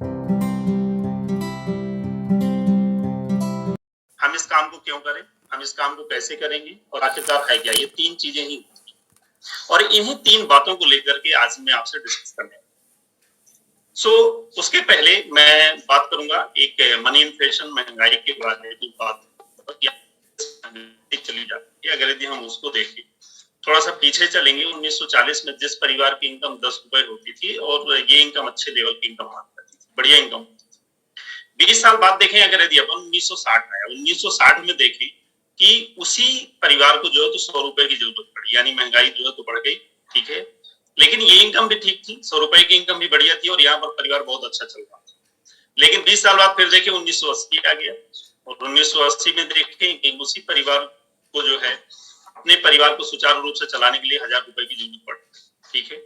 हम इस काम को क्यों करें, हम इस काम को कैसे करेंगे और आखिरकार है क्या, ये तीन चीजें ही और इन्हीं तीन बातों को लेकर के आज मैं आपसे डिस्कस करने उसके पहले मैं बात करूंगा एक मनी इन्फ्लेशन महंगाई के बारे में बात चली जाती है। अगर यदि हम उसको देखें थोड़ा सा पीछे चलेंगे 1940 में जिस परिवार की इनकम 10 रुपए होती थी और ये इनकम अच्छे लेवल की इनकम आती थी, बढ़िया इनकम 20 साल बाद देखें अगर यदि अपन 1960 आया 1960 में देखें कि उसी परिवार को जो है तो 100 रुपए की जरूरत पड़ी, यानी महंगाई जो है तो बढ़ गई, ठीक है, लेकिन ये इनकम भी ठीक थी, 100 रुपए की इनकम भी बढ़िया थी और यहाँ पर परिवार बहुत अच्छा चल रहा था। लेकिन 20 साल बाद फिर देखें 1980 आ गया और 1980 में देखें कि उसी परिवार को जो है अपने परिवार को सुचारू रूप से चलाने के लिए 1000 रुपए की जरूरत पड़ी, ठीक है,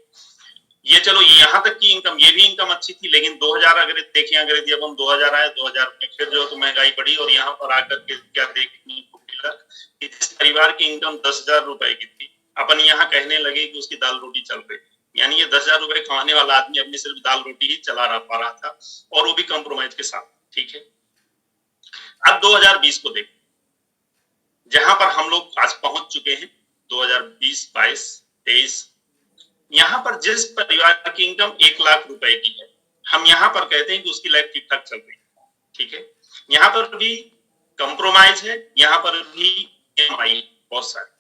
ये चलो यहाँ तक की इनकम, ये भी इनकम अच्छी थी, लेकिन 2000 अगर देखें अगर यदि अब हम 2000 आए 2000 में फिर जो है तो महंगाई बढ़ी और यहाँ पर आकर के क्या देखने को मिला कि जिस परिवार की इनकम 10,000 रुपए की थी अपन यहाँ कहने लगे कि उसकी दाल रोटी चल रही, यानी ये 10,000 रुपए कमाने वाला आदमी अपनी सिर्फ दाल रोटी ही चला पा रहा था और वो भी कंप्रोमाइज के साथ, ठीक है। अब 2020 को देखें जहां पर हम लोग आज पहुंच चुके हैं 2020, 22, 23, यहाँ पर जिस परिवार की इनकम 1 लाख रुपए की है हम यहाँ पर कहते हैं कि उसकी लाइफ ठीक ठाक चल रही है, ठीक है, यहाँ पर भी कंप्रोमाइज है, यहाँ पर भी ईएमआई बहुत सारी।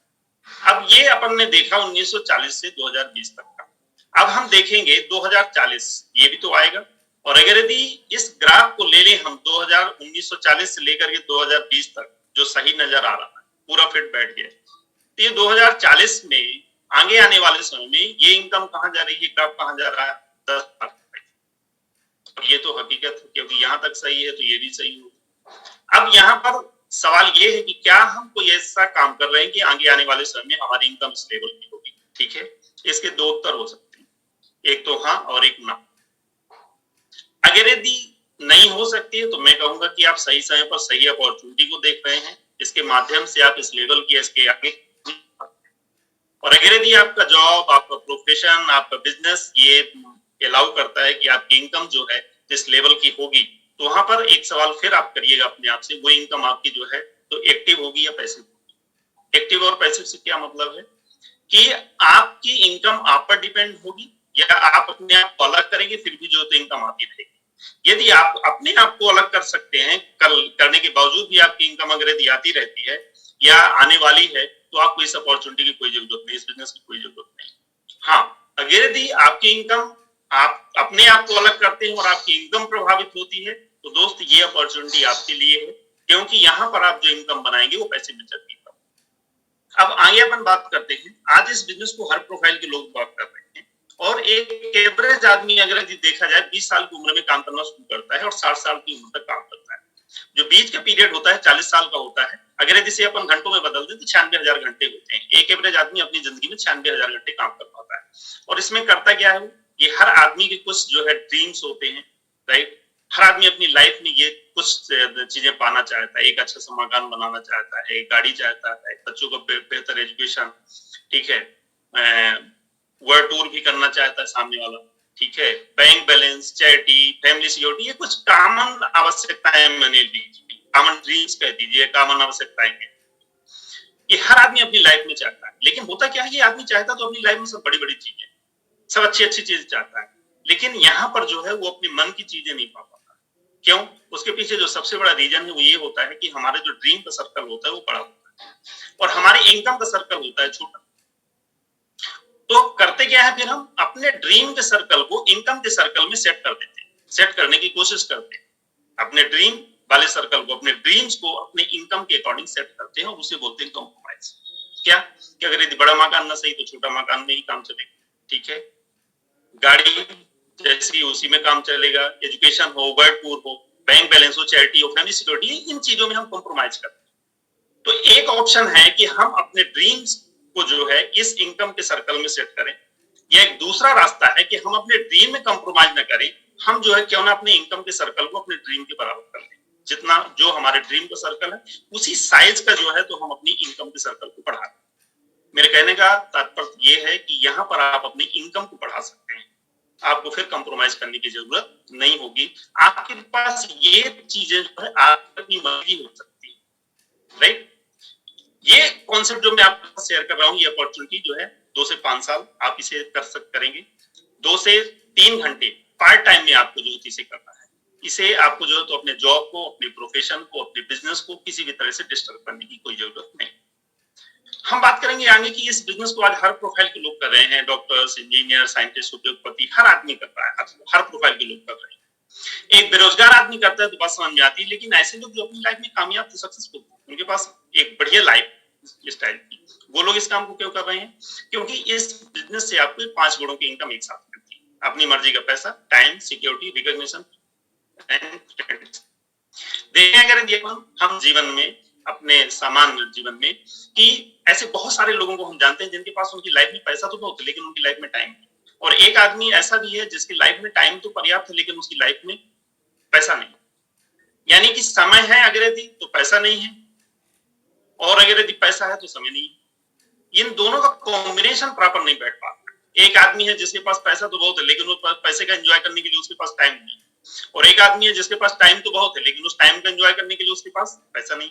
अब ये अपन ने देखा 1940 से 2020 तक का, अब हम देखेंगे 2040 ये भी तो आएगा और अगर यदि इस ग्राफ को ले लें हम 1940 से लेकर के 2020 तक जो सही नजर आ रहा है पूरा फिट बैठ गया, तो ये 2040 में आगे आने वाले समय में ये इनकम कहां जा रही है, ग्राफ कहां जा रहा है 10 लाख। ये तो हकीकत है क्योंकि यहां तक सही है तो ये भी सही होगा। अब यहाँ पर सवाल ये है कि क्या हम कोई ऐसा काम कर रहे हैं कि आगे आने वाले समय में हमारी इनकम इस लेवल की होगी, ठीक है, इसके दो उत्तर हो सकते हैं, एक तो हाँ और एक ना। अगर यदि नहीं हो सकती है तो मैं कहूंगा कि आप सही समय पर सही अपॉर्चुनिटी को देख रहे हैं, इसके माध्यम से आप इस लेवल की इसके आगे, और अगर यदि आपका जॉब, आपका प्रोफेशन, आपका बिजनेस ये अलाउ करता है कि आपकी इनकम जो है जिस लेवल की होगी तो वहां पर एक सवाल फिर आप करिएगा अपने आप से, वो इनकम आपकी जो है तो एक्टिव होगी या पैसिव होगी। एक्टिव और पैसिव से क्या मतलब है कि आपकी इनकम आप पर डिपेंड होगी या आप अपने आप को अलग करेंगे फिर भी जो तो इनकम आती रहेगी। यदि आप अपने आप को अलग कर सकते हैं, करने के बावजूद भी आपकी इनकम अगर यदि आती रहती है या आने वाली है तो आपको इस अपॉर्चुनिटी की कोई जरूरत नहीं, इस बिजनेस की कोई जरूरत नहीं। हाँ, अगर यदि आपकी इनकम आप अपने आप को अलग करते हैं और आपकी इनकम प्रभावित होती है तो दोस्त ये अपॉर्चुनिटी आपके लिए है क्योंकि यहाँ पर आप जो इनकम बनाएंगे वो पैसे में चलती है। अब आगे अपन बात करते हैं, आज इस बिजनेस को हर प्रोफाइल के लोग बात कर रहे हैं और एक एवरेज आदमी अगर यदि देखा जाए 20 साल की उम्र में काम करना शुरू करता है और 60 साल की उम्र तक काम करता है। जो बीच का पीरियड होता है 40 साल का होता है, अगर यदि इसे अपन घंटों में बदल दें तो 96,000 घंटे होते हैं। एक एवरेज आदमी अपनी जिंदगी में 96,000 घंटे काम कर पाता है और इसमें करता क्या है, ये हर आदमी के कुछ जो है ड्रीम्स होते हैं, राइट, हर आदमी अपनी लाइफ में ये कुछ चीजें पाना चाहता है, एक अच्छा सा मकान बनाना चाहता है, एक गाड़ी चाहता है, बच्चों को बेहतर एजुकेशन, ठीक है, वर्ल्ड टूर भी करना चाहता है सामने वाला, ठीक है, bank balance, charity, family security, ये कुछ कॉमन आवश्यकताएं मैंने लीजिए, कॉमन ड्रीम्स कह दीजिए, कॉमन आवश्यकताएं ये हर आदमी अपनी लाइफ में चाहता है। लेकिन होता क्या है, ये आदमी चाहता तो अपनी लाइफ में सब बड़ी बड़ी चीजें, सब अच्छी अच्छी चीजें चाहता है, लेकिन यहाँ पर जो है वो अपने मन की चीजें नहीं पा पाता। क्यों? उसके पीछे जो सबसे बड़ा रीजन है वो ये होता है कि हमारे जो ड्रीम का सर्कल होता है वो बड़ा होता है और हमारे इनकम का सर्कल होता है छोटा। तो करते क्या है, फिर हम अपने ड्रीम के सर्कल को इनकम के सर्कल में सेट कर देते हैं, सेट करने की कोशिश करते हैं, अपने ड्रीम वाले सर्कल को, अपने ड्रीम्स को अपने इनकम के अकॉर्डिंग सेट करते हैं और उसे बोलते हैं कॉम्प्रोमाइज। क्या कि अगर यदि बड़ा मकान ना सही तो छोटा मकान में ही काम चलेगा, ठीक है, गाड़ी जैसी उसी में काम चलेगा, एजुकेशन हो, वर्ल्ड टूर हो, बैंक बैलेंस हो, चैरिटी हो, फैमिली सिक्योरिटी, इन चीजों में हम कॉम्प्रोमाइज करते हैं। तो एक ऑप्शन है कि हम अपने ड्रीम्स को जो है इस इनकम के सर्कल में सेट करें, या एक दूसरा रास्ता है कि हम अपने ड्रीम में कॉम्प्रोमाइज ना करें, हम जो है क्यों ना अपने इनकम के सर्कल को अपने ड्रीम के बराबर कर लें, जितना जो हमारे ड्रीम का सर्कल है उसी साइज का जो है तो हम अपनी इनकम के सर्कल को बढ़ा दें। मेरे कहने का तात्पर्य ये है कि यहाँ पर आप अपनी इनकम को बढ़ा सकते हैं, आपको फिर कंप्रोमाइज करने की जरूरत नहीं होगी। आपके पास ये चीजें जो है आपकी मर्जी हो सकती है, राइट। ये कॉन्सेप्ट जो मैं आपके साथ शेयर कर रहा हूँ, ये अपॉर्चुनिटी जो है 2 से 5 साल आप इसे करेंगे। 2 से 3 घंटे पार्ट टाइम में आपको जो है इसे करना है। इसे आपको जो है तो अपने जॉब को, अपने प्रोफेशन को, अपने बिजनेस को किसी भी तरह से डिस्टर्ब करने की कोई जरूरत नहीं। हम बात करेंगे आगे कि इस बिजनेस को आज हर प्रोफाइल के लोग कर रहे हैं, डॉक्टर्स, इंजीनियर, साइंटिस्ट, उद्योगपति, हर आदमी कर रहा है, हर प्रोफाइल के लोग कर रहे हैं। एक बेरोजगार आदमी करता है तो बात समझ में आती है, लेकिन ऐसे लोग जो अपनी लाइफ में कामयाब थे, सक्सेसफुल, उनके पास एक बढ़िया लाइफ स्टाइल थी, वो लोग इस काम को क्यों कर रहे हैं? क्योंकि इस बिजनेस से आपको 5 गुणों की इनकम एक साथ मिलती है। अपनी मर्जी का पैसा, टाइम, सिक्योरिटी, रिकॉग्निशन एंड देखें अगर हम जीवन में, अपने सामान्य जीवन में, कि ऐसे बहुत सारे लोगों को हम जानते हैं जिनके पास उनकी लाइफ में पैसा तो बहुत है लेकिन उनकी लाइफ में टाइम नहीं। और एक आदमी ऐसा भी है जिसकी लाइफ में टाइम तो पर्याप्त है लेकिन उसकी लाइफ में पैसा नहीं। यानी कि समय है अगर यदि तो पैसा नहीं है, और अगर यदि पैसा है तो समय नहीं है। इन दोनों का कॉम्बिनेशन प्रॉपर नहीं बैठ पाता। एक आदमी है जिसके पास पैसा तो बहुत है लेकिन वो पैसे का एंजॉय करने के लिए उसके पास टाइम नहीं, और एक आदमी है जिसके पास टाइम तो बहुत है लेकिन उस टाइम का एंजॉय करने के लिए उसके पास पैसा नहीं।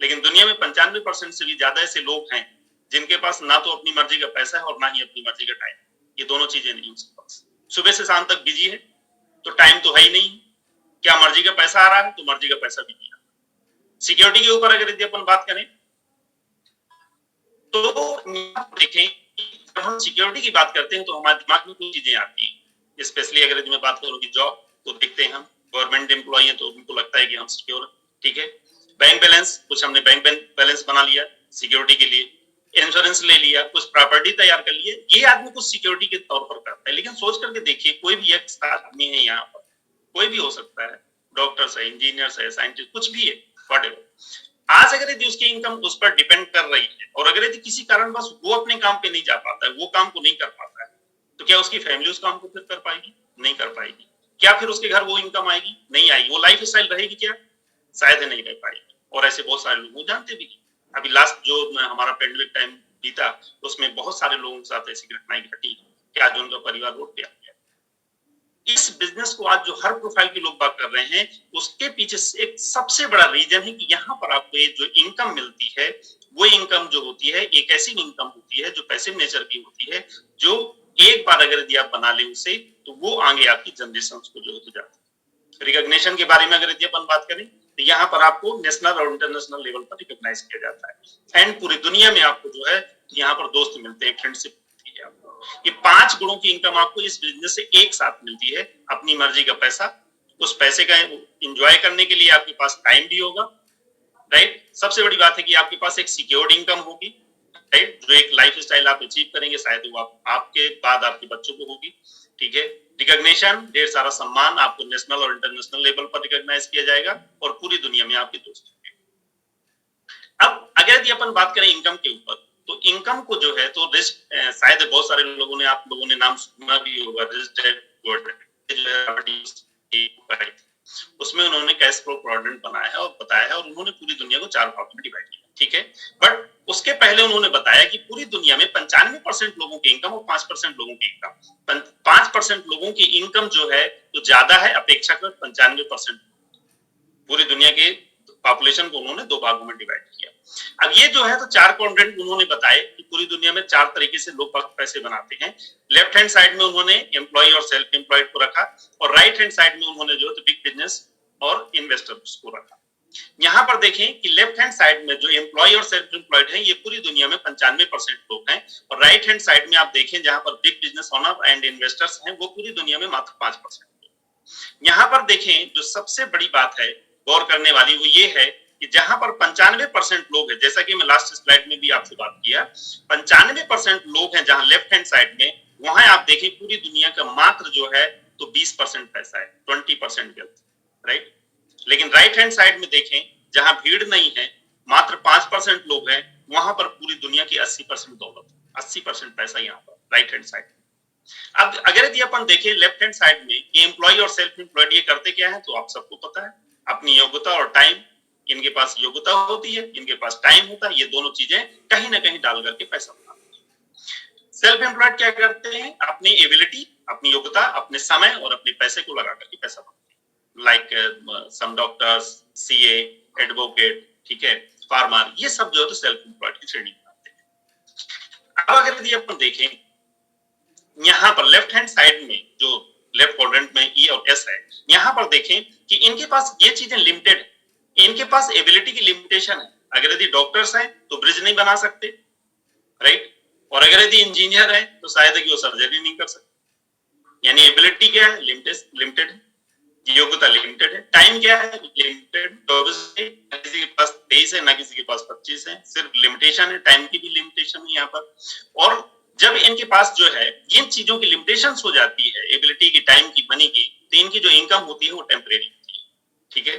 लेकिन दुनिया में 95% से भी ज्यादा ऐसे लोग हैं जिनके पास ना तो अपनी मर्जी का पैसा है और ना ही अपनी मर्जी का टाइम। ये दोनों चीजें नहीं उसके पास। सुबह से शाम तक बिजी है तो टाइम तो है ही नहीं। क्या मर्जी का पैसा आ रहा है तो मर्जी का पैसा भी नहीं आ रहा। सिक्योरिटी के ऊपर अगर यदि अपन बात करें तो देखें, जब हम सिक्योरिटी की बात करते हैं तो हमारे दिमाग में कुछ चीजें आती है। स्पेशली अगर यदि मैं बात करूं कि जॉब, तो देखते हैं हम गवर्नमेंट एम्प्लॉय हैं तो उनको लगता है कि हम सिक्योर, ठीक है। बैंक बैलेंस, कुछ हमने बैंक बैलेंस बना लिया सिक्योरिटी के लिए, इंश्योरेंस ले लिया, कुछ प्रॉपर्टी तैयार कर लिए, ये आदमी कुछ सिक्योरिटी के तौर पर करता है। लेकिन सोच करके देखिए, कोई भी एक आदमी है यहाँ पर, कोई भी हो सकता है, डॉक्टर्स है, इंजीनियर्स है, साइंटिस्ट, कुछ भी है, व्हाटएवर। आज अगर यदि उसकी इनकम उस पर डिपेंड कर रही है और अगर यदि किसी कारणवश वो अपने काम पे नहीं जा पाता है, वो काम को नहीं कर पाता है, तो क्या उसकी फैमिली उस काम को फिर कर पाएगी? नहीं कर पाएगी। क्या फिर उसके घर वो इनकम आएगी? नहीं आएगी। वो लाइफ स्टाइल रहेगी क्या? शायद नहीं रह पाएगी। और ऐसे बहुत सारे लोग जानते भी। अभी लास्ट जो हमारा पेंडेमिक टाइम बीता, उसमें बहुत सारे लोगों के साथ ऐसी घटनाएं घटी कि आज उनका परिवार रोड पे आ गया। इस बिजनेस को आज जो हर प्रोफाइल के लोग बात कर रहे हैं, उसके पीछे एक सबसे बड़ा रीजन है कि यहाँ पर आपको ये जो इनकम मिलती है, वो इनकम जो होती है एक ऐसी इनकम होती है जो पैसिव नेचर की होती है, जो एक बार अगर यदि आप बना ले उसे, तो वो आगे आपकी जनरेशन को जो हो जाती है। रिकॉग्निशन के बारे में अगर यदि अपन बात करें तो यहाँ पर आपको नेशनल और इंटरनेशनल लेवल पर रिकॉग्नाइज किया जाता है। एंड पूरी दुनिया में आपको जो है यहाँ पर दोस्त मिलते हैं, फ्रेंडशिप मिलती है आपको। ये 5 गुणों की इनकम आपको इस बिजनेस से एक साथ मिलती है। अपनी मर्जी का पैसा, उस पैसे का एंजॉय करने के लिए आपके पास टाइम भी होगा, राइट। सबसे बड़ी बात है कि आपके पास एक सिक्योर्ड इनकम होगी, राइट। जो एक लाइफ स्टाइल आप अचीव करेंगे, शायद वो आपके बाद आपके बच्चों को होगी, ठीक है। रिकॉग्निशन, ढेर सारा सम्मान, आपको नेशनल और इंटरनेशनल लेवल पर रिकॉग्नाइज किया जाएगा और पूरी दुनिया में आपके दोस्त होंगे। अब अगर यदि अपन बात करें इनकम के ऊपर, तो इनकम को जो है तो रिस्क, शायद बहुत सारे लोगों ने, आप लोगों ने नाम सुना भी होगा, उसमें उन्होंने कैश फ्लो क्वाड्रेंट बनाया है और बताया है, और उन्होंने पूरी दुनिया को 4 भाग में डिवाइड किया, ठीक है। बट उसके पहले उन्होंने बताया कि पूरी दुनिया में 95% लोगों की इनकम और 5% लोगों की इनकम, 5% लोगों की इनकम जो है तो ज्यादा है अपेक्षाकृत 95% पूरी दुनिया के पॉपुलेशन को उन्होंने 2 भागों में डिवाइड किया। अब ये जो है तो 4 क्वाड्रेंट उन्होंने बताए कि पूरी दुनिया में 4 तरीके से लोग पैसे बनाते हैं। लेफ्ट हैंड साइड में उन्होंने एम्प्लॉय और सेल्फ एम्प्लॉयड को रखा, और राइट हैंड साइड में उन्होंने जो है बिग बिजनेस और इन्वेस्टर्स को रखा। यहाँ पर देखें कि लेफ्ट हैंड साइड में जो एम्प्लॉय और सेल्फ एम्प्लॉयड हैं, ये पूरी दुनिया में 95% लोग हैं, और राइट हैंड साइड में आप देखें जहां पर big business owner and investors हैं, वो पूरी दुनिया में मात्र 5%। यहाँ पर देखें जो सबसे बड़ी बात है गौर करने वाली, वो ये है कि जहां पर 95% लोग हैं, जैसा कि मैं लास्ट स्लाइड में भी आपसे बात किया, 95% लोग हैं जहां लेफ्ट हैंड साइड में, वहां आप देखें पूरी दुनिया का मात्र जो है तो 20% पैसा है, 20% वेल्थ, राइट। लेकिन राइट हैंड साइड में देखें जहां भीड़ नहीं है, मात्र 5% लोग हैं, वहां पर पूरी दुनिया की 80% दौलत, 80% पैसा यहाँ पर राइट हैंड साइड। अब अगर यदि अपन देखें लेफ्ट हैंड साइड में एम्प्लॉय और सेल्फ एम्प्लॉयड ये करते क्या है, तो आप सबको पता है, अपनी योग्यता और टाइम, इनके पास योग्यता होती है, इनके पास टाइम होता है, ये दोनों चीजें कहीं ना कहीं डाल करके पैसा बनाते हैं। सेल्फ एम्प्लॉयड क्या करते हैं, अपनी एबिलिटी, अपनी योग्यता, अपने समय और अपने पैसे को लगा करके पैसा बनाते हैं। Like some doctors, CA, advocate, ठीक है, फार्मर, ये सब जो है तो सेल्फ एम्प्लॉयड की श्रेणी में आते हैं। अब अगर यदि अपन देखें यहाँ पर लेफ्ट हैंड साइड में जो लेफ्ट क्वाड्रेंट में ई और एस है, यहाँ पर देखें कि इनके पास ये चीजें लिमिटेड है, इनके पास एबिलिटी की लिमिटेशन है। अगर यदि डॉक्टर्स हैं तो ब्रिज नहीं बना सकते, राइट, और अगर यदि इंजीनियर है तो शायद है कि वो सर्जरी नहीं कर सकते। यानी एबिलिटी क्या है, लिमिटेड है, योग्यता लिमिटेड है, टाइम क्या है, लिमिटेड, 24 है, ना किसी के पास 23 है, ना किसी के पास 25 है, सिर्फ लिमिटेशन है, टाइम की भी लिमिटेशन है यहाँ पर। और जब इनके पास जो है इन चीजों की लिमिटेशंस हो जाती है, एबिलिटी की, टाइम की, मनी की, तो इनकी जो इनकम होती है वो टेम्परेरी होती है, ठीक है,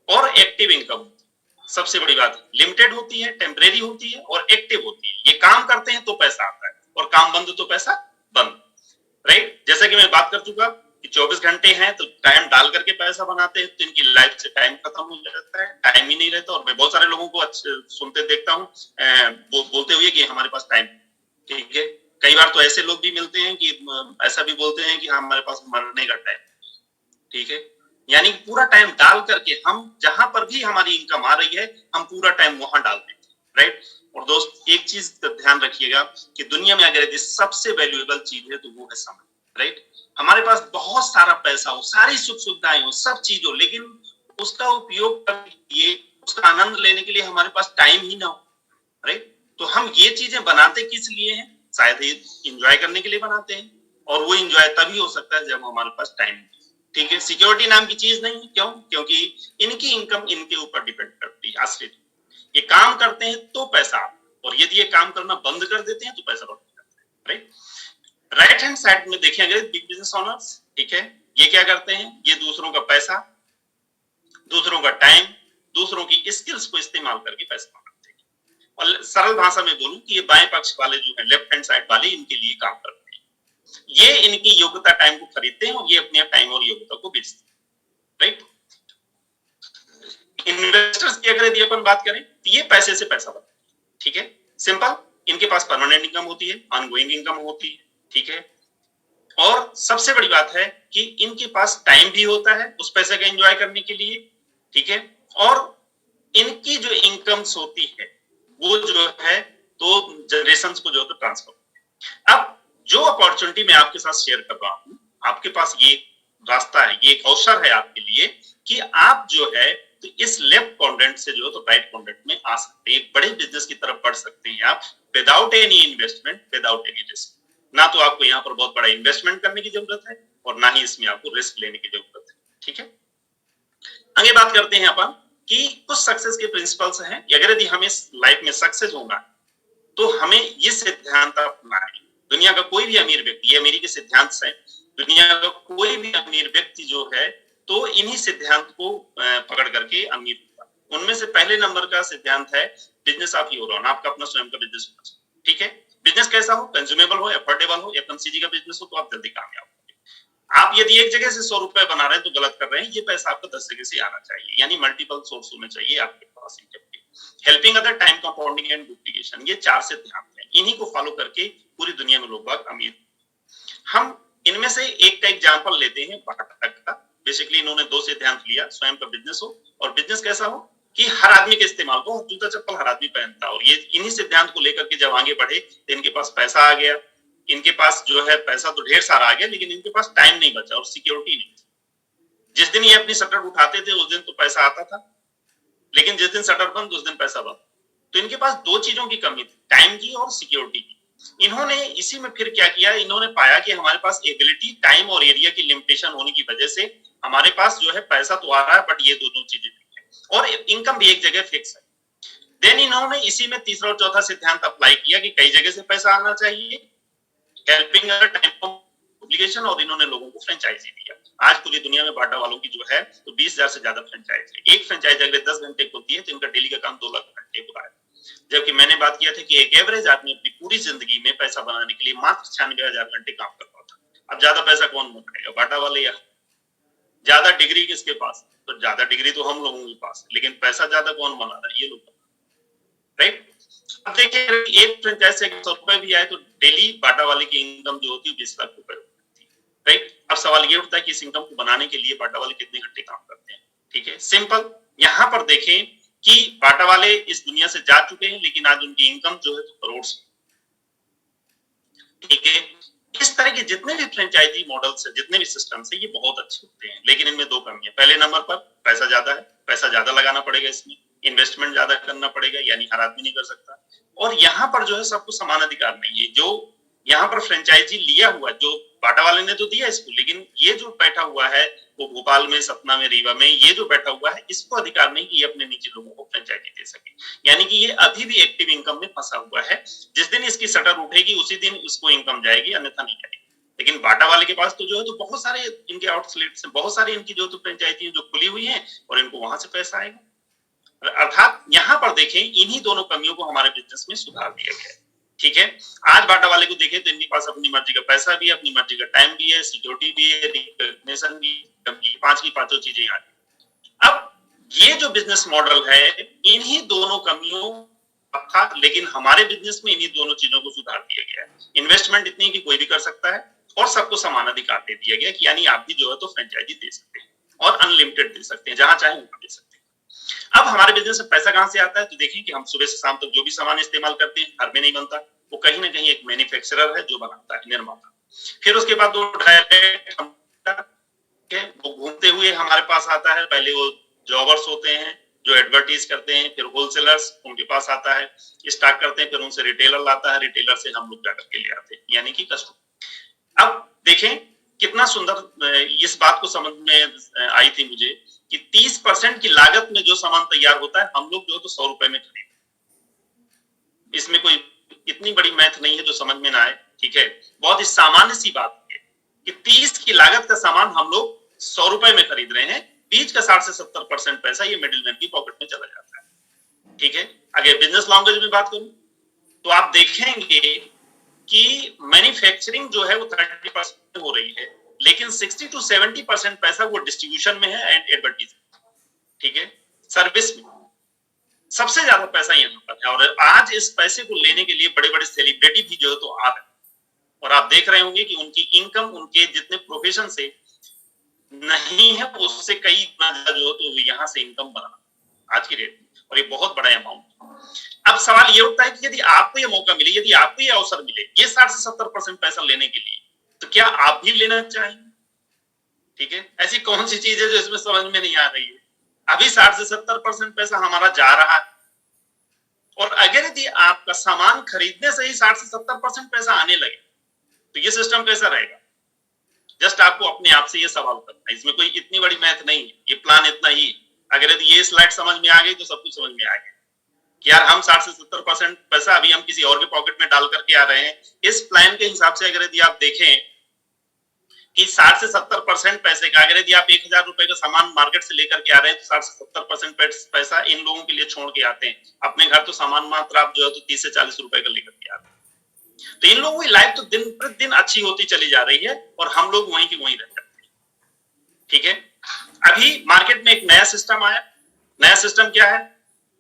और एक्टिव इनकम होती है। सबसे बड़ी बात, लिमिटेड होती है, टेम्परेरी होती है और एक्टिव होती है। ये काम करते हैं तो पैसा आता है, और काम बंद तो पैसा बंद, राइट। जैसे कि मैं बात कर चुका कि 24 घंटे हैं तो टाइम डाल करके पैसा बनाते हैं, तो इनकी लाइफ से टाइम खत्म हो जाता है, टाइम ही नहीं रहता। और मैं बहुत सारे लोगों को सुनते देखता हूँ बोलते हुए कि हमारे पास टाइम, ठीक है। कई बार तो ऐसे लोग भी मिलते हैं कि ऐसा भी बोलते हैं कि हमारे पास मरने का टाइम, ठीक है। यानी पूरा टाइम डाल करके हम जहां पर भी हमारी इनकम आ रही है हम पूरा टाइम वहां डाल देते हैं, राइट। और दोस्त एक चीज का ध्यान रखिएगा कि दुनिया में अगर यदि सबसे वैल्यूएबल चीज है तो वो है समय, राइट। हमारे पास बहुत सारा पैसा हो, सारी सुख सुविधाएं हो, सब चीज हो, लेकिन उसका उपयोग करने के लिए, उसका आनंद लेने के लिए हमारे पास टाइम ही ना हो, राइट। तो हम ये चीजें बनाते किस लिए हैं, शायद इंजॉय करने के लिए बनाते हैं, और वो इंजॉय तभी हो सकता है जब हमारे पास टाइम, ठीक है। सिक्योरिटी नाम की चीज नहीं है, क्यों, क्योंकि इनकी इनकम इनके ऊपर डिपेंड करती है, आश्रित। ये काम करते हैं तो पैसा, और यदि ये काम करना बंद कर देते हैं तो पैसा बंद करते हैं, राइट। राइट हैंड साइड में देखें अगर बिग बिजनेस ओनर्स, ठीक है, ये क्या करते हैं, ये दूसरों का पैसा, दूसरों का टाइम, दूसरों की स्किल्स को इस्तेमाल करके पैसा बनाते हैं। और सरल भाषा में बोलूं कि ये बाएं पक्ष वाले जो है, लेफ्ट हैंड साइड वाले, इनके लिए काम करते हैं। ये इनकी योग्यता टाइम को खरीदते हैं और ये अपने टाइम और योग्यता को बेचते हैं, राइट। इन्वेस्टर्स की अगर यदि अपन बात करें तो ये पैसे से पैसा बनाते हैं, ठीक है, सिंपल। इनके पास परमानेंट इनकम होती है, ऑनगोइंग इनकम होती है, ठीक है। और सबसे बड़ी बात है कि इनके पास टाइम भी होता है उस पैसे का एंजॉय करने के लिए, ठीक है। और इनकी जो इनकम्स होती है वो जो है तो जनरेशंस को जो है तो ट्रांसफर। अब जो अपॉर्चुनिटी मैं आपके साथ शेयर कर रहा हूं, आपके पास ये रास्ता है, ये एक अवसर है आपके लिए कि आप जो है तो इस लेफ्ट क्वाड्रेंट से जो है तो राइट क्वाड्रेंट में आ सकते हैं, एक बड़े बिजनेस की तरफ बढ़ सकते हैं आप, without any investment, without any risk. ना तो आपको यहाँ पर बहुत बड़ा इन्वेस्टमेंट करने की जरूरत है और ना ही इसमें आपको रिस्क लेने की जरूरत है, ठीक है। आगे बात करते हैं अपन कि कुछ सक्सेस के प्रिंसिपल्स हैं। अगर यदि हमें लाइफ में सक्सेस होना है तो हमें ये सिद्धांत अपनाना है। दुनिया का कोई भी अमीर व्यक्ति, ये अमेरिकी सिद्धांत है, दुनिया का कोई भी अमीर व्यक्ति जो है तो इन्हीं सिद्धांत को पकड़ करके अमीर होता है। उनमें से पहले नंबर का सिद्धांत है बिजनेस ऑफ योर ओन, आपका अपना स्वयं का बिजनेस होना चाहिए, ठीक है। बिजनेस कैसा हो, कंज्यूमेबल हो, अफोर्डेबल हो, एफएमसीजी का बिजनेस हो तो आप जल्दी कामयाब हो। आप यदि एक जगह से 100 रुपए बना रहे हैं तो गलत कर रहे हैं, ये पैसा आपको 10 जगह से आना चाहिए, यानी मल्टीपल सोर्स होने चाहिए आपके पास इनकम के। Helping other, time compounding and duplication, ये 4 सिद्धांत हैं, इन्हीं को फॉलो करके पूरी दुनिया में लोग बाग अमीर। हम इनमें से एक का एग्जांपल लेते हैं बाटा का। बेसिकली इन्होंने 2 सिद्धांत लिया, स्वयं का बिजनेस हो और बिजनेस कैसा हो कि हर आदमी के इस्तेमाल को, जूता चप्पल हर आदमी पहनता, और ये इन्हीं सिद्धांत को लेकर के जब आगे बढ़े तो इनके पास पैसा आ गया। इनके पास जो है पैसा तो ढेर सारा आ गया, लेकिन इनके पास टाइम नहीं बचा और सिक्योरिटी नहीं। जिस दिन ये अपनी शटर उठाते थे उस दिन तो पैसा आता था, लेकिन जिस दिन शटर बंद उस दिन पैसा बंद। तो इनके पास 2 चीजों की कमी थी, टाइम की और सिक्योरिटी की। इन्होंने इसी में फिर क्या किया, इन्होंने पाया कि हमारे पास एबिलिटी, टाइम और एरिया की लिमिटेशन होने की वजह से हमारे पास जो है पैसा तो आ रहा है बट ये दोनों चीजें नहीं है, और इनकम भी एक जगह फिक्स है। देन इन्होंने इसी में तीसरा और चौथा सिद्धांत अप्लाई किया कि कई जगह से पैसा आना चाहिए, हेल्पिंग टाइम एप्लीकेशन, और इन्होंने लोगों को फ्रेंचाइजी दिया। आज पूरी दुनिया में बाटा वालों की जो है तो 20,000 से ज्यादा फ्रेंचाइज है। एक फ्रेंचाइज अगर 10 घंटे की होती है तो इनका डेली का काम 2 लाख घंटे हो रहा है। जबकि मैंने बात किया था कि एक एवरेज आदमी अपनी पूरी जिंदगी में पैसा बनाने के लिए मात्र 96,000 घंटे काम करता था। अब ज्यादा पैसा कौन बनाएगा, बाटा वाले या ज्यादा डिग्री किसके पास, तो ज्यादा डिग्री तो हम लोगों के पास, लेकिन पैसा ज्यादा कौन बना रहा है, ये लोग, राइट। अब देखिए एक फ्रेंचाइज से 100 रुपए भी आए तो डेली बाटा वाले की इनकम जो होती है 20 लाख रुपए होती है, राइट। अब सवाल ये उठता है कि इस इनकम को बनाने के लिए बाटा वाले कितने घंटे काम करते हैं। ठीक है, सिंपल। यहाँ पर देखें कि बाटा वाले इस दुनिया से जा चुके हैं, लेकिन आज उनकी इनकम जो है तो करोड़ से, ठीक है। इस तरह के जितने भी फ्रेंचाइजी मॉडल्स है, जितने भी सिस्टम्स है, ये बहुत अच्छे होते हैं, लेकिन इनमें दो कमी है। पहले नंबर पर पैसा ज्यादा है, पैसा ज्यादा लगाना पड़ेगा, इसमें इन्वेस्टमेंट ज्यादा करना पड़ेगा, यानी हर आदमी नहीं कर सकता। और यहाँ पर जो है सबको समान अधिकार नहीं है। जो यहाँ पर फ्रेंचाइजी लिया हुआ, जो बाटा वाले ने तो दिया इसको, लेकिन ये जो बैठा हुआ है वो भोपाल में, सतना में, रीवा में, ये जो बैठा हुआ है, इसको अधिकार नहीं कि ये अपने नीचे लोगों को फ्रेंचाइजी दे सके। यानी कि ये अभी भी एक्टिव इनकम में फंसा हुआ है। जिस दिन इसकी शटर उठेगी उसी दिन इसको इनकम जाएगी, अन्यथा नहीं जाएगी। लेकिन बाटा वाले के पास तो जो है तो बहुत सारे इनके आउटलेट्स हैं, बहुत सारी इनकी जो तो फ्रेंचाइजी जो खुली हुई है, और इनको वहां से पैसा आएगा। अर्थात यहाँ पर देखें, इन्हीं दोनों कमियों को हमारे बिजनेस में सुधार दिया गया है। ठीक है, आज बाटा वाले को देखें तो इनके पास अपनी मर्जी का पैसा भी है, अपनी मर्जी का टाइम भी है, सिक्योरिटी भी है, रिकॉग्निशन भी, पांच की पांचों चीजें आ गई। अब ये जो बिजनेस मॉडल है, इन्हीं दोनों कमियों था, लेकिन हमारे बिजनेस में इन्हीं दोनों चीजों को सुधार दिया गया है। इन्वेस्टमेंट इतनी कि कोई भी कर सकता है, और सबको समान अधिकार दे दिया गया कि यानी आप भी जो है तो फ्रेंचाइजी दे सकते हैं, और अनलिमिटेड दे सकते हैं, जहां चाहे वहां दे सकते हैं। अब हमारे बिजनेस में पैसा कहां से आता है, तो देखें कि हम सुबह से शाम तक जो भी सामान इस्तेमाल करते हैं, घर में नहीं बनता, वो कहीं ना कहीं एक मैन्युफैक्चरर है जो बनाता है, निर्माता। फिर उसके बाद वो डायरेक्ट वो घूमते हुए हमारे पास आता है। पहले वो जॉबर्स होते हैं जो एडवर्टीज करते हैं, फिर होलसेलर्स उनके पास आता है, स्टॉक करते हैं, फिर उनसे रिटेलर लाता है, रिटेलर से हम लोग जाकर के ले आते हैं, यानी कि कस्टमर। अब देखें कितना सुंदर इस बात को समझ में आई थी मुझे कि 30% की लागत में जो सामान तैयार होता है, हम लोग जो तो 100 रुपए में खरीदते। इसमें कोई इतनी बड़ी मैथ नहीं है जो समझ में ना आए। ठीक है, बहुत ही सामान्य सी बात है कि 30 की लागत का सामान हम लोग 100 रुपए में खरीद रहे हैं, बीच का 60 से 70% पैसा ये मिडिलमैन की पॉकेट में चला जाता है। ठीक है, अगर बिजनेस लैंग्वेज में बात करूं तो आप देखेंगे कि मैन्युफैक्चरिंग जो है वो 30% हो रही है, लेकिन 60 to 70% पैसा वो डिस्ट्रीब्यूशन में है एंड एडवर्टीजमेंट। ठीक है, सर्विस में सबसे ज्यादा पैसा यहाँ पर है। और आज इस पैसे को लेने के लिए बड़े बड़े सेलिब्रिटी भी जो है तो आ रहे हैं, और आप देख रहे होंगे कि उनकी इनकम उनके जितने प्रोफेशन से नहीं है, उससे कई गुना ज्यादा जो तो यहाँ से इनकम बना आज की डेट में, और ये बहुत बड़ा अमाउंट। अब सवाल ये उठता है कि यदि आपको ये मौका मिले, यदि आपको ये अवसर मिले ये 60 से 70% पैसा लेने के लिए, तो क्या आप भी लेना चाहेंगे? ठीक है, ऐसी कौन सी चीज है जो इसमें समझ में नहीं आ रही है? अभी 60 से 70% पैसा हमारा जा रहा है, और अगर यदि आपका सामान खरीदने से ही 60 से 70% पैसा आने लगे, तो ये सिस्टम कैसा रहेगा? जस्ट आपको अपने आप से ये सवाल करना है, इसमें कोई इतनी बड़ी मैथ नहीं है, ये प्लान इतना ही। अगर यदि ये स्लाइड समझ में आ गई तो सब कुछ समझ में आ गया कि यार हम 60 से 70% पैसा अभी हम किसी और के पॉकेट में डाल करके आ रहे हैं। इस प्लान के हिसाब से अगर यदि आप देखें कि 60 से 70% पैसे का, अगर यदि आप 1000 रुपए का सामान मार्केट से लेकर के आ रहे हैं, तो 60 से 70% पैसा इन लोगों के लिए छोड़ के आते हैं। अपने घर तो सामान मात्र आप जो है तो 30 से 40 रुपए का लेकर के आते हैं। तो इन लोगों की लाइफ तो दिन प्रतिदिन अच्छी होती चली जा रही है, और हम लोग वहीं की वहीं रह जाते हैं। ठीक है, अभी मार्केट में एक नया सिस्टम आया। नया सिस्टम क्या है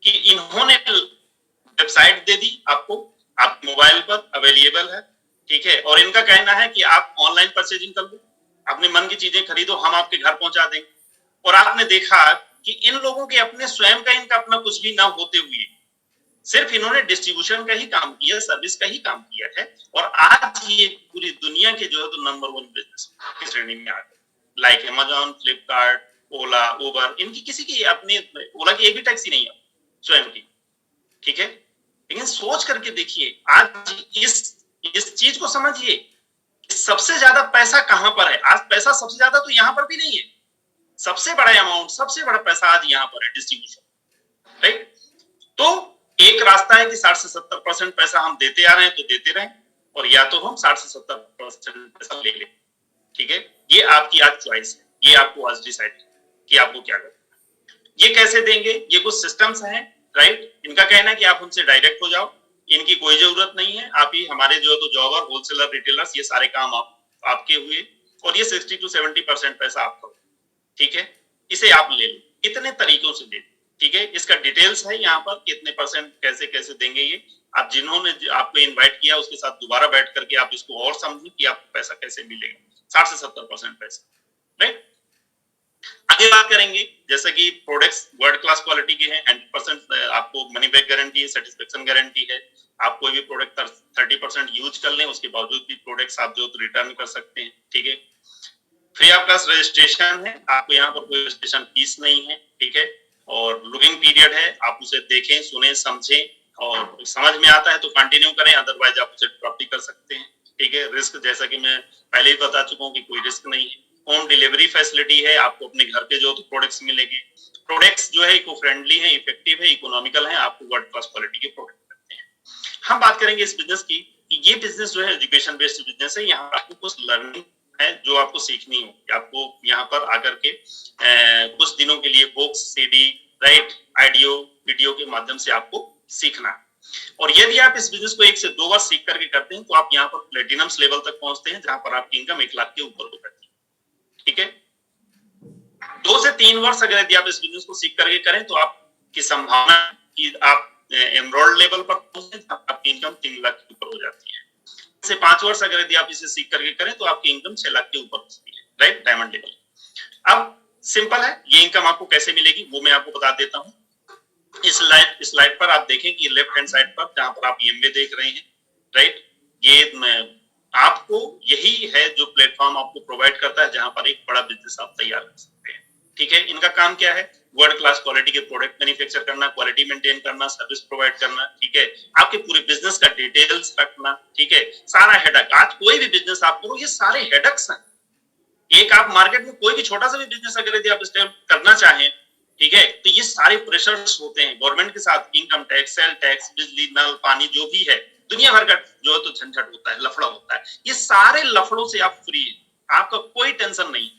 कि इन्होंने वेबसाइट दे दी आपको, आप मोबाइल पर अवेलेबल है। ठीक है, और इनका कहना है कि आप ऑनलाइन परचेजिंग कर लो, अपने मन की चीजें खरीदो, हम आपके घर पहुंचा देंगे। और आपने देखा कि इन लोगों के अपने स्वयं का, इनका अपना कुछ भी ना होते हुए सिर्फ इन्होंने डिस्ट्रीब्यूशन का ही काम किया, सर्विस का ही काम किया है, और आज ये पूरी दुनिया के जो है तो नंबर 1 बिजनेस की श्रेणी में आ गए। लाइक अमेजॉन, फ्लिपकार्ट, ओला, उबर, इनकी किसी की अपने, ओला की एक भी टैक्सी नहीं है स्वयं की। ठीक है, लेकिन सोच करके देखिए, आज इस चीज को समझिए, सबसे ज्यादा पैसा कहां पर है? आज पैसा सबसे ज्यादा तो यहां पर भी नहीं है, सबसे बड़ा अमाउंट, सबसे बड़ा पैसा आज यहां पर है डिस्ट्रीब्यूशन। राइट, तो एक रास्ता है कि 60 से 70% पैसा हम देते आ रहे हैं तो देते रहें, और या तो हम 60 से 70% पैसा ले लें। ठीक है, ये आपकी आज चॉइस है, ये आपको आज डिसाइड कि आपको क्या करना। ये कैसे देंगे? ये कुछ सिस्टम्स हैं। राइट, इनका कहना है कि आप हमसे डायरेक्ट हो जाओ, इनकी कोई जरूरत नहीं है, आप ही हमारे जो है तो जॉबर, होलसेलर, रिटेलर्स, ये सारे काम आपके हुए, और ये 60 to 70% पैसा आपका। ठीक है, इसे आप ले लो, इतने तरीकों से दे। ठीक है, इसका डिटेल्स है यहाँ पर, कितने परसेंट कैसे कैसे देंगे ये, आप जिन्होंने आपको इनवाइट किया उसके साथ दोबारा बैठ करके आप इसको और समझें कि आपको पैसा कैसे मिलेगा, 60 से 70% पैसा, राइट। आगे बात करेंगे जैसा कि प्रोडक्ट्स वर्ल्ड क्लास क्वालिटी के हैं, 100% आपको मनी बैक गारंटी है, सेटिस्फेक्शन गारंटी है। आप कोई भी प्रोडक्ट 30% यूज कर लें उसके बावजूद भी प्रोडक्ट्स आप जो रिटर्न कर सकते हैं, ठीक है। फ्री ऑफ कॉस्ट रजिस्ट्रेशन है, आपको यहाँ पर कोई रजिस्ट्रेशन फीस नहीं है, ठीक है। और लुकिंग पीरियड है, आप उसे देखें, सुने, समझें और समझ में आता है तो कंटिन्यू करें, अदरवाइज आप उसे ड्रॉप भी कर सकते हैं, ठीक है। रिस्क जैसा कि मैं पहले ही बता चुका हूँ कि कोई रिस्क नहीं है। होम डिलीवरी फैसिलिटी है, आपको अपने घर पे जो तो प्रोडक्ट्स मिलेंगे। प्रोडक्ट्स जो है इको फ्रेंडली है, इफेक्टिव है, इकोनॉमिकल है, आपको वर्ल्ड क्लास क्वालिटी के प्रोडक्ट करते हैं। हम बात करेंगे इस बिजनेस की, ये बिजनेस जो है एजुकेशन बेस्ड बिजनेस है। यहाँ आपको कुछ लर्निंग है जो आपको सीखनी होगी, आपको यहाँ पर आकर के कुछ दिनों के लिए books, CD, right, audio, video के माध्यम से आपको सीखना है। और यदि आप इस बिजनेस को 1 से 2 बार सीख करके करते हैं तो आप यहाँ पर प्लेटिनम लेवल तक पहुंचते हैं, जहां पर आपकी इनकम 1 लाख के ऊपर हो जाती है, ठीक है। 2 से 3 वर्ष अगर यदि आप इस बिजनेस को सीख करके करें तो आपकी संभावना कि आप एनरोल्ड लेवल पर पहुंचे, आपकी इनकम 3 लाख के ऊपर हो जाती है। से 5 वर्ष अगर यदि आप इसे सीख करके करें तो आपकी इनकम 6 लाख के ऊपर होती है, राइट, डायमंड लेवल। अब सिंपल है, ये इनकम आपको कैसे मिलेगी वो मैं आपको बता देता हूं। इस स्लाइड पर आप देखें कि लेफ्ट हैंड साइड पर जहां पर आप ईएमबी देख रहे हैं, राइट, ये आपको यही है जो प्लेटफॉर्म आपको प्रोवाइड करता है जहां पर एक बड़ा बिजनेस आप तैयार कर सकते हैं, ठीक है। इनका काम क्या है, वर्ल्ड क्लास क्वालिटी के प्रोडक्ट मैन्युफैक्चर करना, क्वालिटी मेंटेन करना, सर्विस प्रोवाइड करना, ठीक है। आपके पूरे बिजनेस का डिटेल्स रखना, ठीक है। सारा हेडक, आज कोई भी बिजनेस आप करो ये सारे हेडक्स हैं। एक आप मार्केट में कोई भी छोटा सा भी बिजनेस अगर यदि आप स्टार्ट करना चाहें, ठीक है, तो ये सारे प्रेशर्स होते हैं गवर्नमेंट के साथ, इनकम टैक्स, सेल टैक्स, बिजली, नल, पानी, जो भी है दुनिया भर का जो है तो झंझट होता है, लफड़ा होता है। ये सारे लफड़ों से आप फ्री हैं, आपका कोई टेंशन नहीं।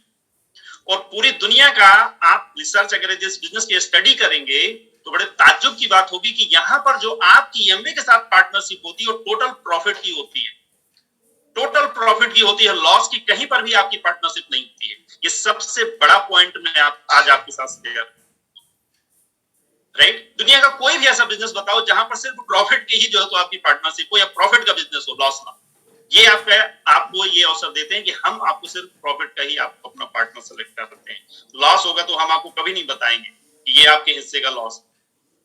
और पूरी दुनिया का आप रिसर्च अगर इस बिजनेस की स्टडी करेंगे तो बड़े ताज्जुब की बात होगी कि यहाँ पर जो आपकी एमवे के साथ पार्टनरशिप होती है और टोटल प्रॉफिट की होती है, टोटल प्रॉफिट की होती है, लॉस की कहीं पर भी आपकी पार्टनरशिप नहीं होती है। ये सबसे बड़ा पॉइंट मैं आज आपके साथ शेयर, राइट। दुनिया का कोई भी ऐसा बिजनेस बताओ जहां पर सिर्फ प्रॉफिट की ही जो है तो आपकी पार्टनरशिप हो, या प्रॉफिट का बिजनेस हो, लॉस ना। ये आपको ये अवसर देते हैं कि हम आपको सिर्फ प्रॉफिट का ही आप अपना पार्टनर सेलेक्ट करते हैं। लॉस होगा तो हम आपको कभी नहीं बताएंगे कि ये आपके हिस्से का लॉस,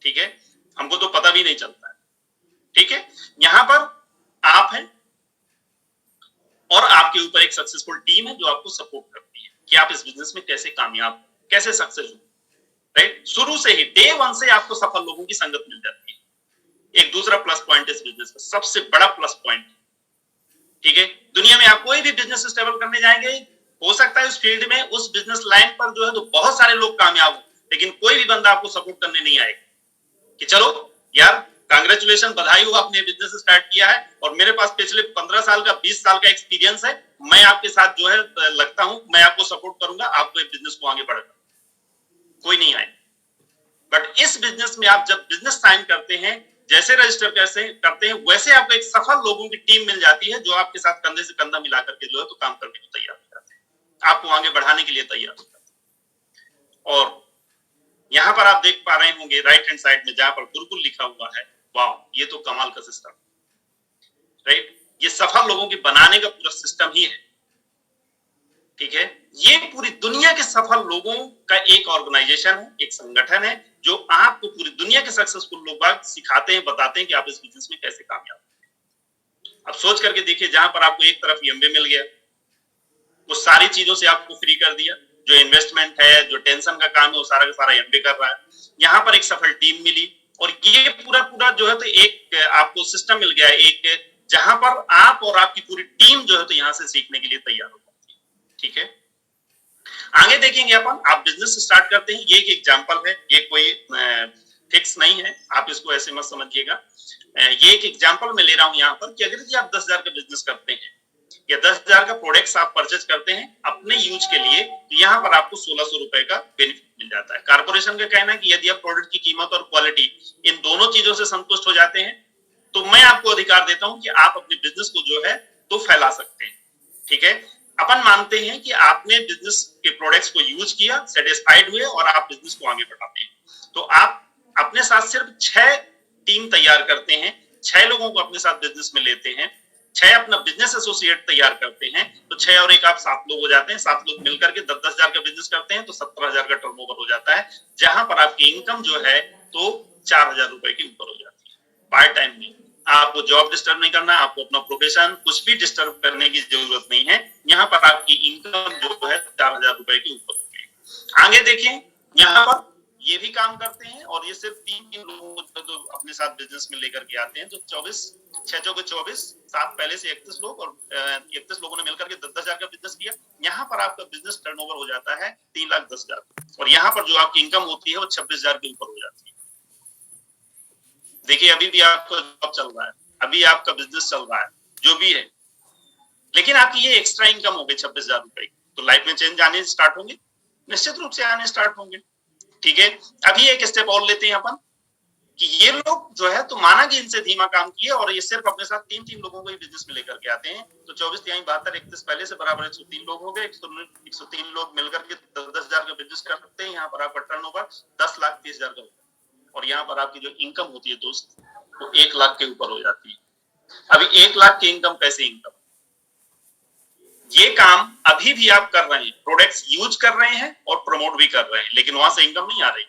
ठीक है, हमको तो पता भी नहीं चलता है, ठीक है। यहां पर आप हैं और आपके ऊपर एक सक्सेसफुल टीम है जो आपको सपोर्ट करती है कि आप इस बिजनेस में कैसे कामयाब, कैसे सक्सेस हो, राइट। शुरू से ही डे 1 से आपको सफल लोगों की संगत मिल जाती है। एक दूसरा प्लस पॉइंट इस बिजनेस का, सबसे बड़ा प्लस पॉइंट, ठीक है। दुनिया में आप कोई भी बिजनेस स्टेबल करने जाएंगे, हो सकता है उस फील्ड में, उस बिजनेस लाइन पर जो है तो बहुत सारे लोग कामयाब हो, लेकिन कोई भी बंदा आपको सपोर्ट करने नहीं आएगा कि चलो यार कांग्रेचुलेशन, बधाई हो, आपने बिजनेस स्टार्ट किया है और मेरे पास पिछले 15 साल का, 20 साल का एक्सपीरियंस है, मैं आपके साथ जो है लगता हूं, मैं आपको सपोर्ट करूंगा, आपको इस बिजनेस को आगे बढ़ाना। कोई नहीं आए। बट इस बिजनेस में आप जब बिजनेस साइन करते हैं, जैसे रजिस्टर कैसे करते हैं, वैसे आपको एक सफल लोगों की टीम मिल जाती है जो आपके साथ कंधे से कंधा मिला करके जो है तो काम करने को तैयार हो जाते हैं, आपको आगे बढ़ाने के लिए तैयार हो जाते हैं। और यहां पर आप देख पा रहे होंगे राइट हैंड साइड में जहां पर गुरुकुल लिखा हुआ है, वाह, ये तो कमाल का सिस्टम, राइट। ये सफल लोगों के बनाने का पूरा सिस्टम ही है, ठीक है। ये पूरी दुनिया के सफल लोगों का एक ऑर्गेनाइजेशन है, एक संगठन है जो आपको पूरी दुनिया के सक्सेसफुल लोग सिखाते हैं, बताते हैं कि आप इस बिजनेस में कैसे कामयाब। अब सोच करके देखिए, जहां पर आपको एक तरफ एमबे मिल गया, वो सारी चीजों से आपको फ्री कर दिया, जो इन्वेस्टमेंट है, जो टेंशन का काम है, वो सारा का सारा एमबे कर रहा है। यहाँ पर एक सफल टीम मिली और ये पूरा जो है तो एक आपको सिस्टम मिल गया, एक जहां पर आप और आपकी पूरी टीम जो है तो यहाँ से सीखने के लिए तैयार हो जाती है, ठीक है। आगे देखेंगे अपन, आप बिजनेस स्टार्ट करते हैं, ये एक एग्जांपल है, ये कोई फिक्स नहीं है, आप इसको ऐसे मत समझिएगा। ये एक एग्जांपल मैं ले रहा हूं यहाँ पर कि अगर आप 10,000 का बिजनेस करते हैं या 10,000 का प्रोडक्ट्स आप परचेज करते हैं अपने यूज के लिए, तो यहाँ पर आपको 1600 रुपए का बेनिफिट मिल जाता है। कारपोरेशन का कहना है कि यदि आप प्रोडक्ट की कीमत और क्वालिटी इन दोनों चीजों से संतुष्ट हो जाते हैं तो मैं आपको अधिकार देता हूं कि आप अपने बिजनेस को जो है तो फैला सकते हैं, ठीक है। अपन मानते हैं कि आपने बिजनेस के प्रोडक्ट्स को यूज किया, सेटिस्फाइड हुए और आप बिजनेस को आगे बढ़ाते हैं, तो आप अपने साथ सिर्फ 6 टीम तैयार करते हैं 6 लोगों को अपने साथ बिजनेस में लेते हैं, 6 अपना बिजनेस एसोसिएट तैयार करते हैं, तो 6 और 1 आप 7 लोग हो जाते हैं, 7 लोग मिलकर के 10-10 हजार का बिजनेस करते हैं तो 17,000 का टर्नओवर हो जाता है, जहां पर आपकी इनकम जो है तो 4,000 रुपए के ऊपर हो जाती है पार्ट टाइम में। आपको जॉब डिस्टर्ब नहीं करना, आपको अपना प्रोफेशन कुछ भी डिस्टर्ब करने की जरूरत नहीं है, यहाँ पर आपकी इनकम जो है 4,000 रुपए के ऊपर हो गई। आगे देखें, यहाँ पर ये भी काम करते हैं और ये सिर्फ 3 लोगों को तो अपने साथ बिजनेस में लेकर के आते हैं, तो 6 चौके 24, 7 पहले से 31 लोग और 31 लोगों ने मिलकर के 10-10 हजार का बिजनेस किया। यहाँ पर आपका बिजनेस टर्नओवर हो जाता है 3,10,000 और यहाँ पर जो आपकी इनकम होती है वो 26,000 के ऊपर हो जाती है। देखिए अभी भी आपका जॉब चल रहा है, अभी आपका बिजनेस चल रहा है, जो भी है, लेकिन आपकी ये एक्स्ट्रा इनकम हो गई 26,000 रुपए, तो लाइफ में चेंज आने स्टार्ट होंगे, निश्चित रूप से आने स्टार्ट होंगे। ठीक है, अभी एक स्टेप और लेते हैं अपन कि ये लोग जो है तो माना कि इनसे धीमा काम किए और ये सिर्फ अपने साथ 3 लोगों को ही बिजनेस में लेकर के आते हैं, तो 24 तिहाई 72 31 पहले से बराबर 103 लोग हो गए, 103 लोग मिलकर के 10-10 हजार का बिजनेस कर सकते हैं। यहाँ पर आपका टर्नओवर 10,30,000 का होता है और यहाँ पर आपकी जो इनकम होती है दोस्त वो 1 लाख के ऊपर हो जाती है। अभी 1 लाख की इनकम कैसे इनकम, ये काम अभी भी आप कर रहे हैं, प्रोडक्ट्स यूज कर रहे हैं और प्रमोट भी कर रहे हैं, लेकिन वहां से इनकम नहीं आ रही।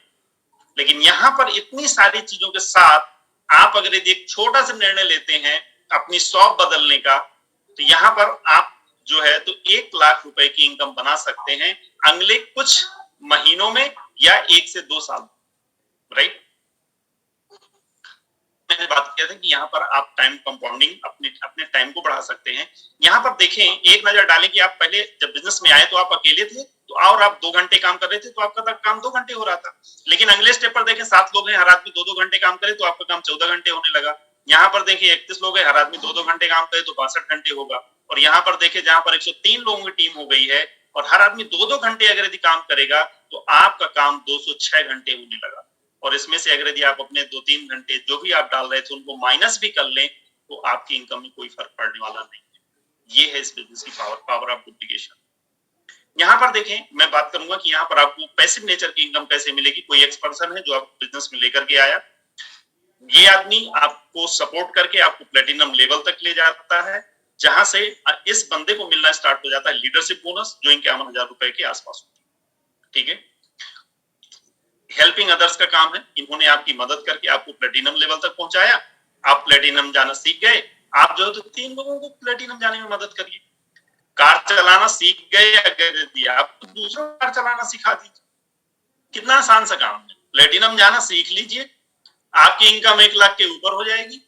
लेकिन यहाँ पर इतनी सारी चीजों के साथ आप अगर यदि एक छोटा सा निर्णय लेते हैं अपनी शॉप बदलने का, तो यहाँ पर आप जो है तो 1 लाख रुपए की इनकम बना सकते हैं अगले कुछ महीनों में या 1 से 2 साल, राइट। मैंने बात किया था कि यहाँ पर आप टाइम कंपाउंडिंग अपने टाइम को बढ़ा सकते हैं। यहाँ पर देखें, एक नजर डालें कि आप पहले जब बिजनेस में आए तो आप अकेले थे, तो और आप 2 घंटे काम कर रहे थे तो आपका तक काम 2 घंटे हो रहा था, लेकिन अगले स्टेप पर देखें 7 लोग हैं, हर आदमी 2-2 घंटे काम करे तो आपका काम 14 घंटे होने लगा। यहाँ पर देखिए 31 लोग हैं, हर आदमी 2-2 घंटे काम करे तो 62 घंटे होगा। और यहाँ पर देखे जहां पर 103 लोगों की टीम हो गई है और हर आदमी 2-2 घंटे अगर यदि काम करेगा तो आपका काम 206 घंटे होने लगा। और इसमें से अगर यदि आप अपने 2-3 घंटे जो भी आप डाल रहे थे उनको माइनस भी कर लें तो आपकी इनकम में कोई फर्क पड़ने वाला नहीं है। ये है इस बिजनेस की पावर ऑफ डुप्लीकेशन। यहाँ पर देखें, मैं बात करूंगा कि यहाँ पर आपको पैसिव नेचर की इनकम कैसे मिलेगी। कोई एक पर्सन है जो आप बिजनेस में लेकर के आया, ये आदमी आपको सपोर्ट करके आपको प्लेटिनम लेवल तक ले जाता है, जहां से इस बंदे को मिलना स्टार्ट हो जाता है लीडरशिप बोनस, जो 51,000 रुपए के आसपास होती है। ठीक है, हेल्पिंग अदर्स का काम है, इन्होंने आपकी मदद करके आपको प्लेटिनम लेवल तक पहुंचाया, आप प्लेटिनम जाना सीख गए, आप जो है तो 3 लोगों को प्लेटिनम जाने में मदद करिए। कार चलाना सीख गए अगर आप तो दूसरों को कार चलाना सिखा दीजिए, कितना आसान सा काम है। प्लेटिनम जाना सीख लीजिए, आपकी इनकम 1 लाख के ऊपर हो जाएगी।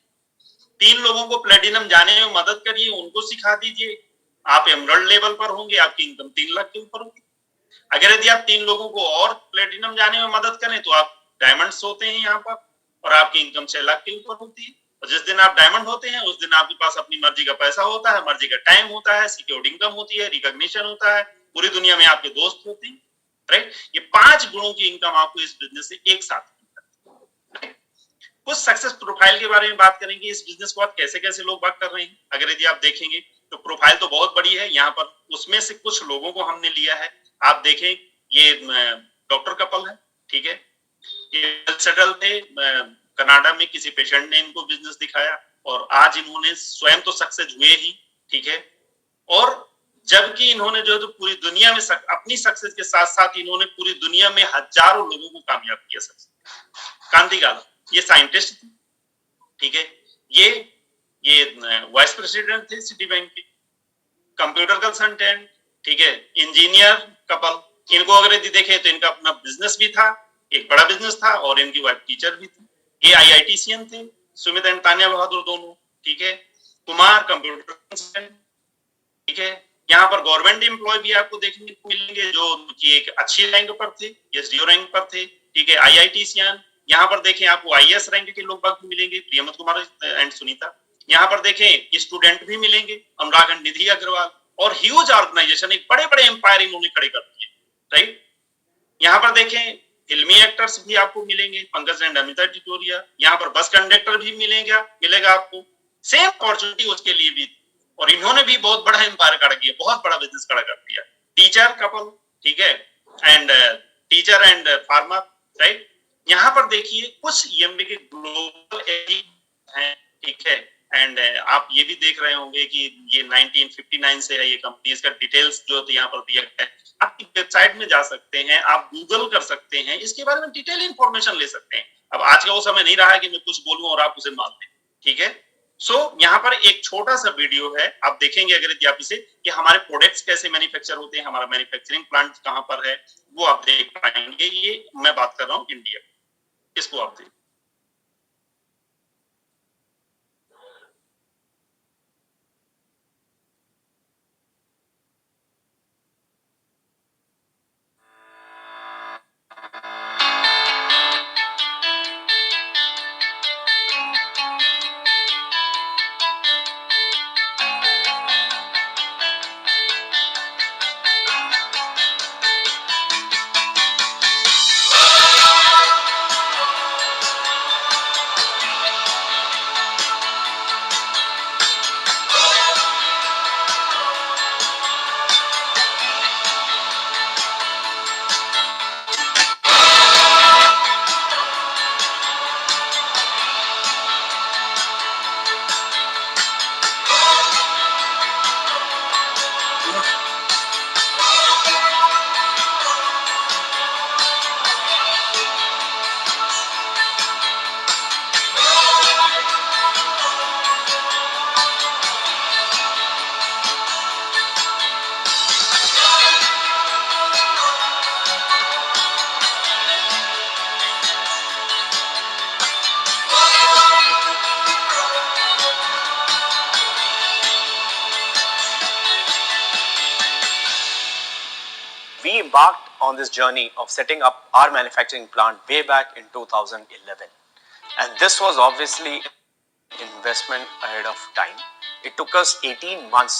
3 लोगों को प्लेटिनम जाने में मदद करिए, उनको सिखा दीजिए, आप एमरल्ड लेवल पर होंगे, आपकी इनकम 3 लाख के ऊपर होगी। अगर यदि आप 3 लोगों को और प्लेटिनम जाने में मदद करें तो आप डायमंड्स होते हैं यहाँ पर और आपकी इनकम 6 लाख के ऊपर होती है। और जिस दिन आप डायमंड होते हैं उस दिन आपके पास अपनी मर्जी का पैसा होता है, मर्जी का टाइम होता है, सिक्योर्ड इनकम होती है, रिकॉग्निशन होता है, पूरी दुनिया में आपके दोस्त होते हैं, राइट। ये 5 गुणों की इनकम आपको इस बिजनेस से एक साथ मिलती है। कुछ सक्सेस प्रोफाइल के बारे में बात करेंगे, इस बिजनेस को कैसे कैसे लोग बात कर रहे हैं। अगर यदि आप देखेंगे तो प्रोफाइल तो बहुत बड़ी है यहाँ पर, उसमें से कुछ लोगों को हमने लिया है। आप देखें, ये डॉक्टर कपल है, ठीक है, ये सेटल थे, कनाडा में किसी पेशेंट ने इनको बिजनेस दिखाया और आज इन्होंने स्वयं तो सक्सेस हुए ही, ठीक है, और जबकि इन्होंने जो है तो पूरी दुनिया में अपनी सक्सेस के साथ साथ इन्होंने पूरी दुनिया में हजारों लोगों को कामयाब किया। सक्सेस कांति गाला, ये साइंटिस्ट थे, ठीक है, ये वाइस प्रेसिडेंट थे सिटी बैंक के, कंप्यूटर कंसल्टेंट, ठीक है, इंजीनियर कपल। इनको अगर यदि देखें तो इनका अपना बिजनेस भी था, एक बड़ा बिजनेस था, और इनकी वाइफ टीचर भी थी। ये IITian थे, सुमित एंड तानिया बहादुर दोनों, ठीक है। कुमार कंप्यूटर कंसल्टेंट, ठीक है। यहाँ पर गवर्नमेंट एम्प्लॉय भी आपको देखने को मिलेंगे जो कि एक अच्छी रैंक पर थे, SDO रैंक पर थे, ठीक है, IITian। यहाँ पर देखें आपको IAS रैंक के लोग बाग भी मिलेंगे, प्रियमत कुमार एंड सुनीता। यहाँ पर देखें स्टूडेंट भी मिलेंगे, अनुराग एंड निधि अग्रवाल, और ह्यूज ऑर्गेनाइजेशन, एक बड़े बड़े एम्पायर इन्होंने खड़े कर दिए, राइट। यहाँ पर देखें फिल्मी एक्टर्स भी आपको मिलेंगे, पंकज एंड अमिता टिटोरिया। यहाँ पर बस कंडक्टर भी मिलेगा आपको, सेम अपॉर्चुनिटी उसके लिए भी, और इन्होंने भी बहुत बड़ा एम्पायर खड़ा किया, बहुत बड़ा बिजनेस खड़ा कर दिया। टीचर कपल, ठीक है, and teacher and farmer, right. यहाँ पर देखिए कुछ EMBA के ग्लोबल हैं, ठीक है। एंड आप ये भी देख रहे होंगे कि ये 1959 से है ये कंपनी, इसका डिटेल्स जो यहाँ पर दिया गया है, आप वेबसाइट में जा सकते हैं, आप गूगल कर सकते हैं, इसके बारे में डिटेल इंफॉर्मेशन ले सकते हैं। अब आज का वो समय नहीं रहा है कि मैं कुछ बोलूं और आप उसे मान लें, ठीक है। सो यहाँ पर एक छोटा सा वीडियो है, आप देखेंगे अगर यदि आप इसे, कि हमारे प्रोडक्ट्स कैसे मैन्युफैक्चर होते हैं, हमारा मैन्युफैक्चरिंग प्लांट कहाँ पर है, वो आप देख पाएंगे। ये मैं बात कर रहा हूँ इंडिया, इसको आप देख। We embarked on this journey of setting up our manufacturing plant way back in 2011. And this was obviously investment ahead of time. It took us 18 months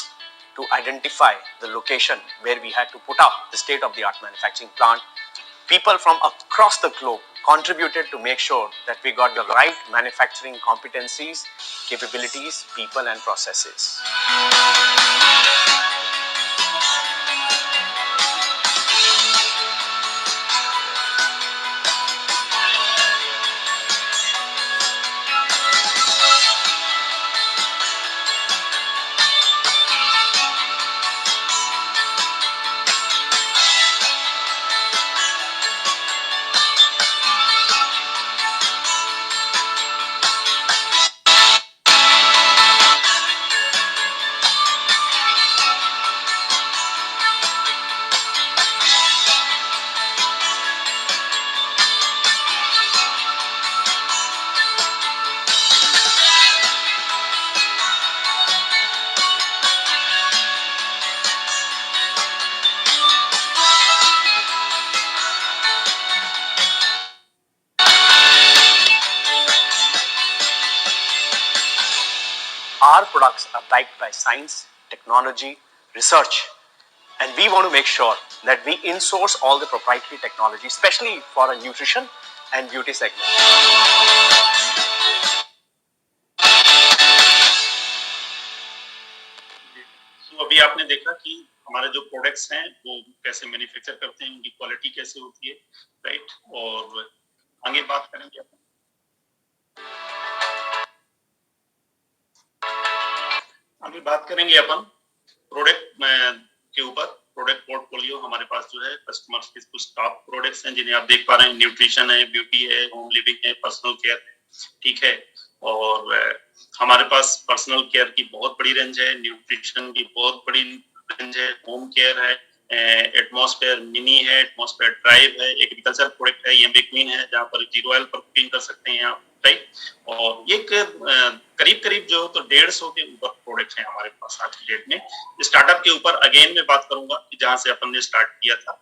to identify the location where we had to put up the state-of-the-art manufacturing plant. People from across the globe contributed to make sure that we got the right manufacturing competencies, capabilities, people and processes. Our products are backed by science, technology, research, and we want to make sure that we in-source all the proprietary technology, especially for a nutrition and beauty segment. तो अभी आपने देखा कि हमारे जो products हैं वो कैसे मैन्युफैक्चर करते हैं, उनकी क्वालिटी कैसे होती है, राइट। और आगे बात करेंगे अपन, अभी बात करेंगे अपन प्रोडक्ट के ऊपर। प्रोडक्ट पोर्टफोलियो हमारे पास जो है, कस्टमर्स के कुछ टॉप प्रोडक्ट्स हैं जिन्हें आप देख पा रहे हैं। न्यूट्रिशन है, ब्यूटी है, होम लिविंग है, पर्सनल केयर है, ठीक है। और हमारे पास पर्सनल केयर की बहुत बड़ी रेंज है, न्यूट्रिशन की बहुत बड़ी रेंज है, होम केयर है, एटमॉस्फेयर मिनी है, एटमॉस्फेयर ड्राइव है, एग्रीकल्चर प्रोडक्ट है, एमबी क्वीन है जहाँ पर जीरो ऑयल पर कुकिंग कर सकते हैं आप, राइट। और एक करीब करीब जो तो 150 के ऊपर प्रोडक्ट हैं हमारे पास आज की डेट में। स्टार्टअप के ऊपर अगेन मैं बात करूंगा कि जहां से अपन ने स्टार्ट किया था,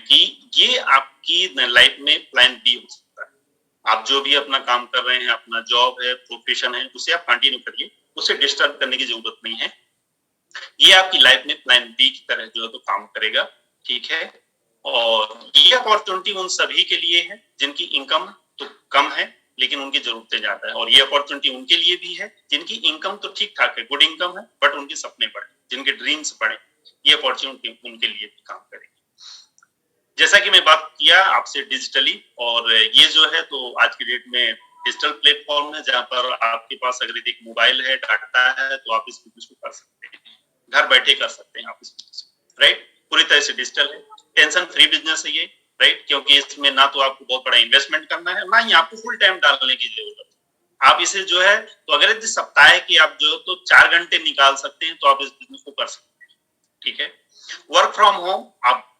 कि ये आपकी लाइफ में प्लान बी हो सकता है। आप जो भी अपना काम कर रहे हैं, अपना जॉब है, प्रोफेशन है, उसे आप कंटिन्यू करिए, उसे डिस्टर्ब करने की जरूरत नहीं है। ये आपकी लाइफ में प्लान बी की तरह जो है तो काम करेगा, ठीक है। और ये अपॉर्चुनिटी उन सभी के लिए है जिनकी इनकम तो कम है लेकिन उनकी जरूरतें ज्यादा है, और ये अपॉर्चुनिटी उनके लिए भी है जिनकी इनकम तो ठीक ठाक है, गुड इनकम है, बट उनके सपने बड़े, जिनके ड्रीम्स बड़े। ये अपॉर्चुनिटी उनके लिए भी काम करेगी। जैसा कि मैं बात किया आपसे डिजिटली, और ये जो है तो आज की डेट में डिजिटल प्लेटफॉर्म है जहां पर आपके पास अगर एक मोबाइल है, डाटा है, तो आप इस बिजनेस को कर सकते हैं, घर बैठे कर सकते हैं आप इस बिजनेस, राइट। पूरी तरह से डिजिटल है, टेंशन फ्री बिजनेस है ये, राइट, क्योंकि इसमें ना तो आपको बहुत बड़ा इन्वेस्टमेंट करना है, ना ही आपको फुल टाइम डालने की जरूरत है। आप इसे जो है, तो अगर यदि सप्ताह की आप जो तो 4 घंटे निकाल सकते हैं, तो आप इस बिजनेस को कर सकते हैं, ठीक है। वर्क फ्रॉम होम आप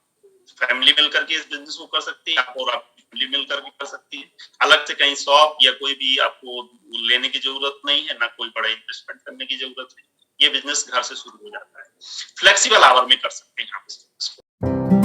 फैमिली मिलकर के इस बिजनेस को कर सकती है, आप और आपकी फैमिली मिलकर के कर सकती है। अलग से कहीं शॉप या कोई भी आपको लेने की जरूरत नहीं है, ना कोई बड़ा इन्वेस्टमेंट करने की जरूरत है। ये बिजनेस घर से शुरू हो जाता है, फ्लेक्सिबल आवर में कर सकते हैं आप इस बिजनेस को।